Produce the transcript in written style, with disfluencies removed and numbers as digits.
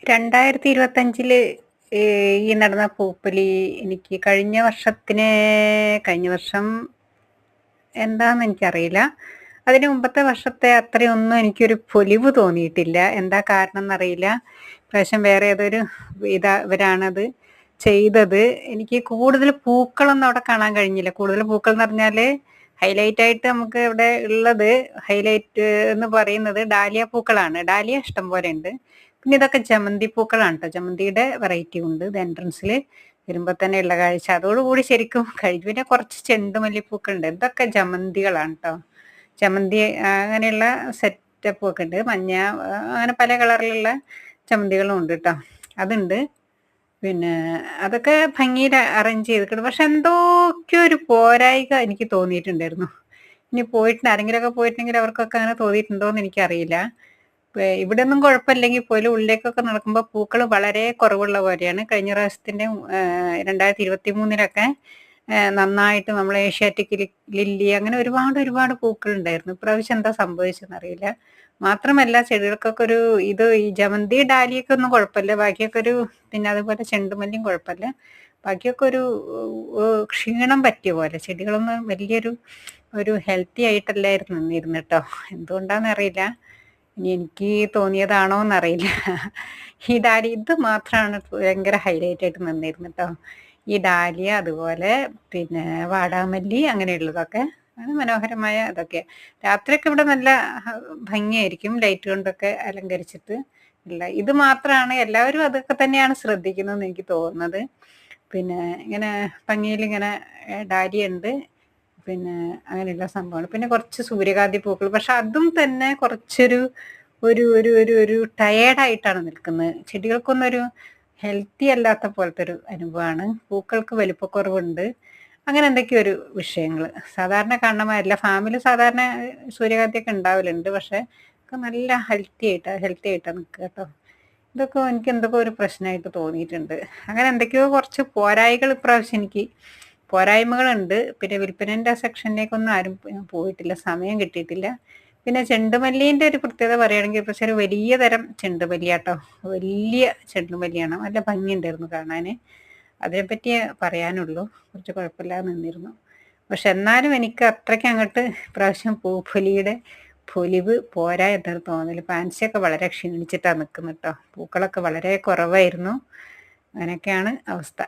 2025 ഈ നടന്ന പൂപ്പൊലി എനിക്ക് കഴിഞ്ഞ വർഷം എന്താന്ന് എനിക്കറിയില്ല. അതിന് മുമ്പത്തെ വർഷത്തെ അത്രയൊന്നും എനിക്കൊരു പൊലിവ് തോന്നിയിട്ടില്ല. എന്താ കാരണം എന്നറിയില്ല. ഇപ്രാവശ്യം വേറെ ഏതൊരു ഇവരാണത് ചെയ്തത്. എനിക്ക് കൂടുതൽ പൂക്കളൊന്നും അവിടെ കാണാൻ കഴിഞ്ഞില്ല. കൂടുതൽ പൂക്കൾ എന്ന് പറഞ്ഞാൽ ഹൈലൈറ്റ് ആയിട്ട് നമുക്ക് ഇവിടെ ഉള്ളത് ഹൈലൈറ്റ് എന്ന് പറയുന്നത് ഡാലിയ പൂക്കളാണ്. ഡാലിയ ഇഷ്ടം പോലെ ഉണ്ട്. പിന്നെ ഇതൊക്കെ ജമന്തി പൂക്കളാണ് കേട്ടോ. ജമന്തിയുടെ വെറൈറ്റി ഉണ്ട്. ഇത് എൻട്രൻസിൽ വരുമ്പോൾ തന്നെ ഉള്ള കാഴ്ച. അതോടുകൂടി ശരിക്കും കഴിഞ്ഞു. പിന്നെ കുറച്ച് ചെണ്ടുമല്ലിപ്പൂക്കളുണ്ട്. ഇതൊക്കെ ജമന്തികളാണ് കേട്ടോ. ജമന്തി അങ്ങനെയുള്ള സെറ്റപ്പ് ഒക്കെ ഉണ്ട്. മഞ്ഞ അങ്ങനെ പല കളറിലുള്ള ജമന്തികളും ഉണ്ട് കേട്ടോ. അതുണ്ട്. പിന്നെ അതൊക്കെ ഭംഗിയിൽ അറേഞ്ച് ചെയ്തിട്ടുണ്ട്. പക്ഷെ എന്തൊക്കെയോ ഒരു പോരായിക എനിക്ക് തോന്നിയിട്ടുണ്ടായിരുന്നു. ഇനി ആരെങ്കിലുമൊക്കെ പോയിട്ടുണ്ടെങ്കിൽ അവർക്കൊക്കെ അങ്ങനെ തോന്നിയിട്ടുണ്ടോ എന്ന് എനിക്കറിയില്ല. ഇവിടെ ഒന്നും കുഴപ്പമില്ലെങ്കിൽ പോലും ഉള്ളിലേക്കൊക്കെ നടക്കുമ്പോൾ പൂക്കൾ വളരെ കുറവുള്ള പോലെയാണ്. കഴിഞ്ഞ പ്രാവശ്യത്തിൻ്റെ 2023 നന്നായിട്ട് നമ്മൾ ഏഷ്യാറ്റിക് ലില്ലി അങ്ങനെ ഒരുപാട് പൂക്കൾ ഉണ്ടായിരുന്നു. ഇപ്രാവശ്യം എന്താ സംഭവിച്ചെന്നറിയില്ല. മാത്രമല്ല ചെടികൾക്കൊക്കെ ഈ ജമന്തി ഡാലിയൊക്കെ ഒന്നും കുഴപ്പമില്ല. ബാക്കിയൊക്കെ പിന്നെ അതുപോലെ ചെണ്ടുമല്ലിയും കുഴപ്പമില്ല. ബാക്കിയൊക്കെ ക്ഷീണം പറ്റിയ പോലെ. ചെടികളൊന്നും ഒരു ഹെൽത്തി ആയിട്ടല്ലായിരുന്നു നിന്നിരുന്നു കേട്ടോ. എന്തുകൊണ്ടാണെന്നറിയില്ല. ഇനി എനിക്ക് തോന്നിയതാണോ എന്നറിയില്ല. ഈ ഡാലിയ ഇത് മാത്രമാണ് ഭയങ്കര ഹൈലൈറ്റ് ആയിട്ട് നിന്നിരുന്നു കേട്ടോ. ഈ ഡാലിയ അതുപോലെ പിന്നെ വാടാമല്ലി അങ്ങനെയുള്ളതൊക്കെ മനോഹരമായ അതൊക്കെ. രാത്രിയൊക്കെ ഇവിടെ നല്ല ഭംഗിയായിരിക്കും ലൈറ്റ് കൊണ്ടൊക്കെ അലങ്കരിച്ചിട്ട് ഉള്ള. ഇത് മാത്രമാണ് എല്ലാവരും അതൊക്കെ തന്നെയാണ് ശ്രദ്ധിക്കുന്നതെന്ന് എനിക്ക് തോന്നുന്നത്. പിന്നെ ഇങ്ങനെ ഭംഗിയിൽ ഇങ്ങനെ ഡാലിയ ഉണ്ട്. പിന്നെ അങ്ങനെയുള്ള സംഭവമാണ്. പിന്നെ കുറച്ച് സൂര്യകാന്തി പൂക്കൾ. പക്ഷെ അതും തന്നെ കുറച്ചൊരു ഒരു ഒരു ഒരു ഒരു ടയേർഡായിട്ടാണ് നിൽക്കുന്നത്. ചെടികൾക്കൊന്നൊരു ഹെൽത്തി അല്ലാത്ത പോലത്തെ ഒരു അനുഭവമാണ്. പൂക്കൾക്ക് വലിപ്പക്കുറവുണ്ട്. അങ്ങനെ എന്തൊക്കെയോ ഒരു വിഷയങ്ങൾ. സാധാരണ കാണുന്ന ഫാമിൽ സാധാരണ സൂര്യകാന്തിയൊക്കെ ഉണ്ടാവലുണ്ട്. പക്ഷെ ഒക്കെ നല്ല ഹെൽത്തി ആയിട്ടാണ് നിൽക്കുക കേട്ടോ. ഇതൊക്കെ എനിക്ക് എന്തൊക്കെ ഒരു പ്രശ്നമായിട്ട് തോന്നിയിട്ടുണ്ട്. അങ്ങനെ എന്തൊക്കെയോ കുറച്ച് പോരായികൾ ഇപ്രാവശ്യം എനിക്ക് പോരായ്മകളുണ്ട്. പിന്നെ വിൽപ്പനേൻ്റെ സെക്ഷനിലേക്കൊന്നും ആരും പോയിട്ടില്ല. സമയം കിട്ടിയിട്ടില്ല. പിന്നെ ചെണ്ടുമല്ലീൻ്റെ ഒരു പ്രത്യേകത പറയുകയാണെങ്കിൽ പക്ഷെ ഒരു വലിയ തരം ചെണ്ടുമല്ലിയാട്ടോ. വലിയ ചെണ്ടുമല്ലിയാണ്. നല്ല ഭംഗിയുണ്ടായിരുന്നു കാണാൻ. അതിനെപ്പറ്റി പറയാനുള്ളൂ. കുറച്ച് കുഴപ്പമില്ലാതെ നിന്നിരുന്നു. പക്ഷെ എന്നാലും എനിക്ക് അത്രയ്ക്ക് അങ്ങോട്ട് ഇപ്രാവശ്യം പൂപ്പൊലിയുടെ പൊലിവ് പോരാ എന്നൊരു തോന്നൽ. ഫാൻസിയൊക്കെ വളരെ ക്ഷീണിച്ചിട്ടാണ് നിൽക്കുന്നത് കേട്ടോ. പൂക്കളൊക്കെ വളരെ കുറവായിരുന്നു. അങ്ങനെയൊക്കെയാണ് അവസ്ഥ.